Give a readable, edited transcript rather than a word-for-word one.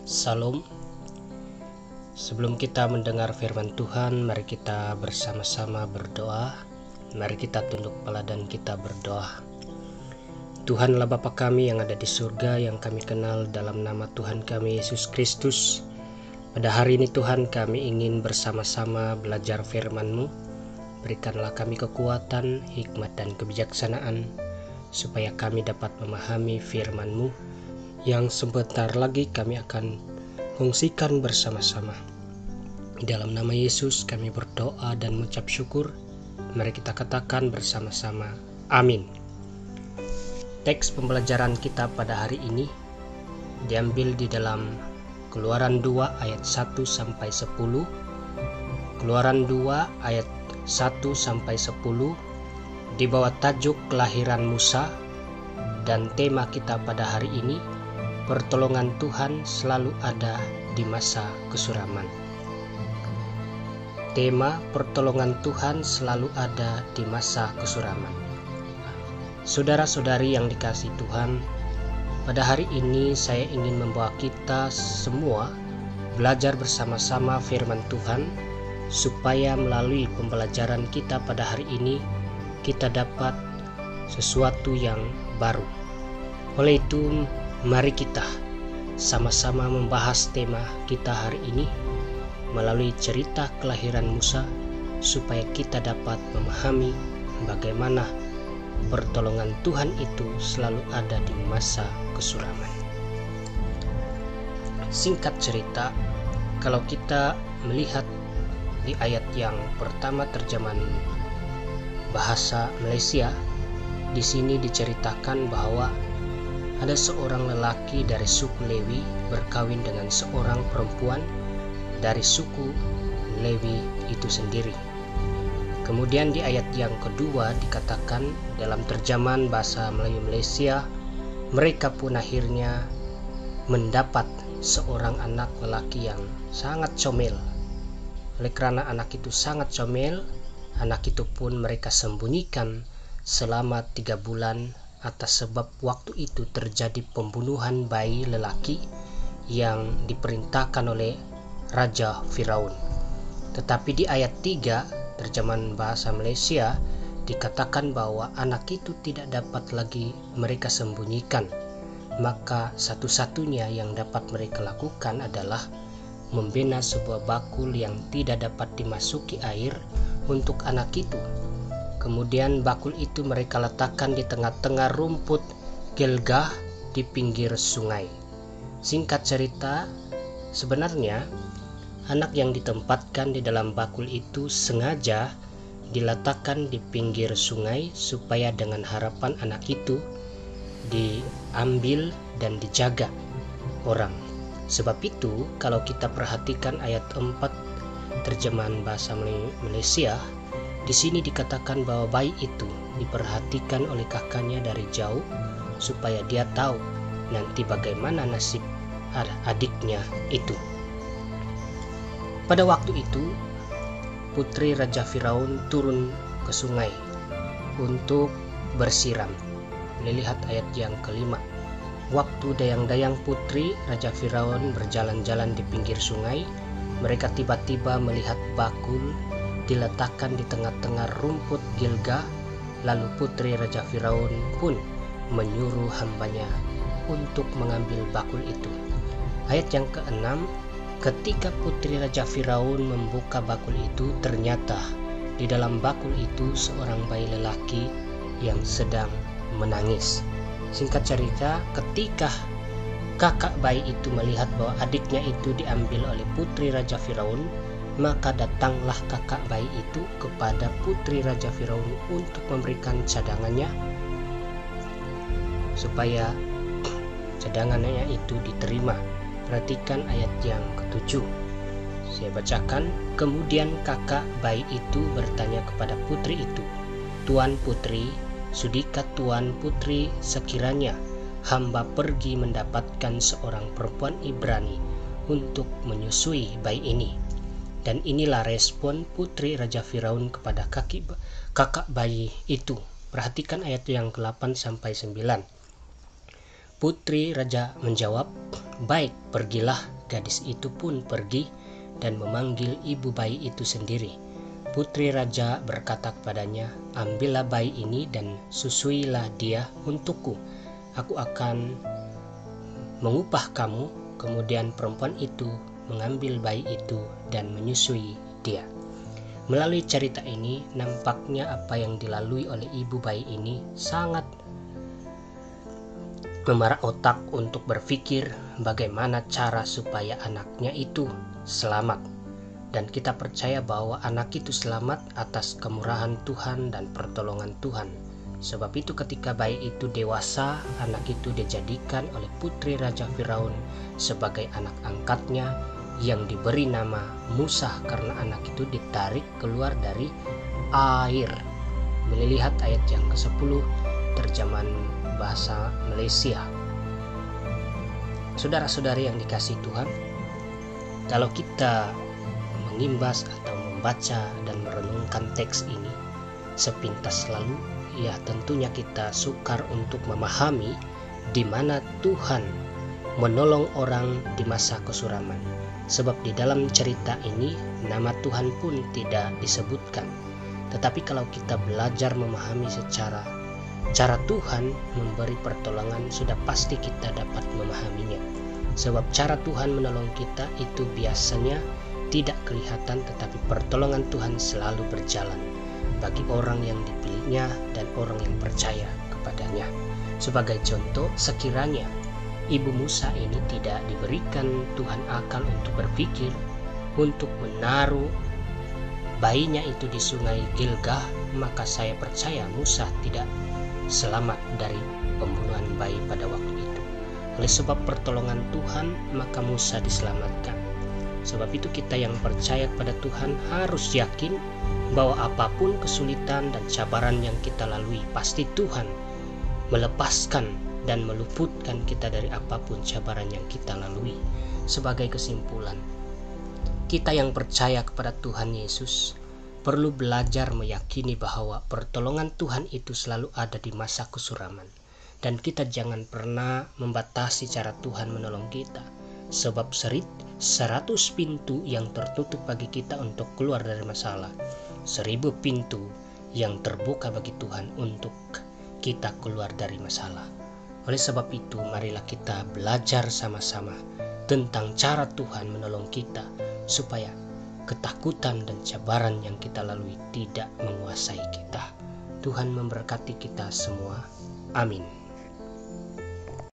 Salam. Sebelum kita mendengar firman Tuhan, mari kita bersama-sama berdoa. Mari kita tunduk kepala dan kita berdoa. Tuhanlah Bapa kami yang ada di surga, yang kami kenal dalam nama Tuhan kami Yesus Kristus. Pada hari ini Tuhan, kami ingin bersama-sama belajar firman-Mu. Berikanlah kami kekuatan, hikmat dan kebijaksanaan, supaya kami dapat memahami firman-Mu yang sebentar lagi kami akan kongsikan bersama-sama. Dalam nama Yesus kami berdoa dan mengucap syukur. Mari kita katakan bersama-sama, amin. Teks pembelajaran kita pada hari ini diambil di dalam Keluaran 2 ayat 1 sampai 10. Keluaran 2 ayat 1 sampai 10 di bawah tajuk kelahiran Musa, dan tema kita pada hari ini, pertolongan Tuhan selalu ada di masa kesuraman. Tema pertolongan Tuhan selalu ada di masa kesuraman. Saudara-saudari yang dikasihi Tuhan, pada hari ini saya ingin membawa kita semua belajar bersama-sama firman Tuhan, supaya melalui pembelajaran kita pada hari ini kita dapat sesuatu yang baru. Oleh itu, mari kita sama-sama membahas tema kita hari ini melalui cerita kelahiran Musa, supaya kita dapat memahami bagaimana pertolongan Tuhan itu selalu ada di masa kesuraman. Singkat cerita, kalau kita melihat di ayat yang pertama terjemahan bahasa Malaysia, di sini diceritakan bahwa ada seorang lelaki dari suku Lewi berkawin dengan seorang perempuan dari suku Lewi itu sendiri. Kemudian di ayat yang kedua dikatakan dalam terjemahan bahasa Melayu Malaysia, mereka pun akhirnya mendapat seorang anak lelaki yang sangat comel. Oleh kerana anak itu sangat comel, anak itu pun mereka sembunyikan selama 3 bulan atas sebab waktu itu terjadi pembunuhan bayi lelaki yang diperintahkan oleh Raja Firaun. Tetapi di ayat 3 terjemahan bahasa Malaysia dikatakan bahwa anak itu tidak dapat lagi mereka sembunyikan. Maka satu-satunya yang dapat mereka lakukan adalah membina sebuah bakul yang tidak dapat dimasuki air untuk anak itu. Kemudian bakul itu mereka letakkan di tengah-tengah rumput Gilgal di pinggir sungai. Singkat cerita, sebenarnya anak yang ditempatkan di dalam bakul itu sengaja diletakkan di pinggir sungai supaya dengan harapan anak itu diambil dan dijaga orang. Sebab itu kalau kita perhatikan ayat 4 terjemahan bahasa Malaysia, di sini dikatakan bahwa bayi itu diperhatikan oleh kakaknya dari jauh supaya dia tahu nanti bagaimana nasib adiknya itu. Pada waktu itu, putri Raja Firaun turun ke sungai untuk bersiram. Lihat ayat yang kelima. Waktu dayang-dayang putri Raja Firaun berjalan-jalan di pinggir sungai, mereka tiba-tiba melihat bakul diletakkan di tengah-tengah rumput Gilgal. Lalu putri Raja Firaun pun menyuruh hambanya untuk mengambil bakul itu. Ayat yang keenam, ketika putri Raja Firaun membuka bakul itu, ternyata di dalam bakul itu seorang bayi lelaki yang sedang menangis. Singkat cerita, ketika kakak bayi itu melihat bahwa adiknya itu diambil oleh putri Raja Firaun, maka datanglah kakak bayi itu kepada putri Raja Firaun untuk memberikan cadangannya, supaya cadangannya itu diterima. Perhatikan ayat yang ke-7. Saya bacakan. Kemudian kakak bayi itu bertanya kepada putri itu, "Tuan putri, sudikah tuan putri sekiranya hamba pergi mendapatkan seorang perempuan Ibrani untuk menyusui bayi ini?" Dan inilah respon putri Raja Firaun kepada kakak bayi itu. Perhatikan ayat yang ke-8 sampai 9. Putri raja menjawab, "Baik, pergilah Gadis itu pun pergi dan memanggil ibu bayi itu sendiri. Putri raja berkata kepadanya, "Ambillah bayi ini dan susuilah dia untukku. Aku akan mengupah kamu." Kemudian perempuan itu mengambil bayi itu dan menyusui dia. Melalui cerita ini, nampaknya apa yang dilalui oleh ibu bayi ini sangat memarak otak untuk berpikir bagaimana cara supaya anaknya itu selamat. Dan kita percaya bahwa anak itu selamat atas kemurahan Tuhan dan pertolongan Tuhan. Sebab itu ketika bayi itu dewasa, anak itu dijadikan oleh putri Raja Firaun sebagai anak angkatnya, yang diberi nama Musa karena anak itu ditarik keluar dari air. Boleh lihat ayat yang ke-10 terjemahan bahasa Malaysia. Saudara-saudari yang dikasihi Tuhan, kalau kita mengimbas atau membaca dan merenungkan teks ini sepintas lalu, ya tentunya kita sukar untuk memahami di mana Tuhan menolong orang di masa kesuraman. Sebab di dalam cerita ini nama Tuhan pun tidak disebutkan. Tetapi kalau kita belajar memahami secara cara Tuhan memberi pertolongan, sudah pasti kita dapat memahaminya. Sebab cara Tuhan menolong kita itu biasanya tidak kelihatan, tetapi pertolongan Tuhan selalu berjalan bagi orang yang dipilihnya dan orang yang percaya kepadanya. Sebagai contoh, sekiranya ibu Musa ini tidak diberikan Tuhan akal untuk berpikir, untuk menaruh bayinya itu di sungai Gilgal, maka saya percaya Musa tidak selamat dari pembunuhan bayi pada waktu itu. Oleh sebab pertolongan Tuhan, maka Musa diselamatkan. Sebab itu kita yang percaya kepada Tuhan harus yakin bahwa apapun kesulitan dan cabaran yang kita lalui, pasti Tuhan melepaskan dan meluputkan kita dari apapun cabaran yang kita lalui. Sebagai kesimpulan, kita yang percaya kepada Tuhan Yesus perlu belajar meyakini bahwa pertolongan Tuhan itu selalu ada di masa kesuraman. Dan kita jangan pernah membatasi cara Tuhan menolong kita. Sebab 100 pintu yang tertutup bagi kita untuk keluar dari masalah, 1000 pintu yang terbuka bagi Tuhan untuk kita keluar dari masalah. Oleh sebab itu, marilah kita belajar sama-sama tentang cara Tuhan menolong kita, supaya ketakutan dan cabaran yang kita lalui tidak menguasai kita. Tuhan memberkati kita semua. Amin.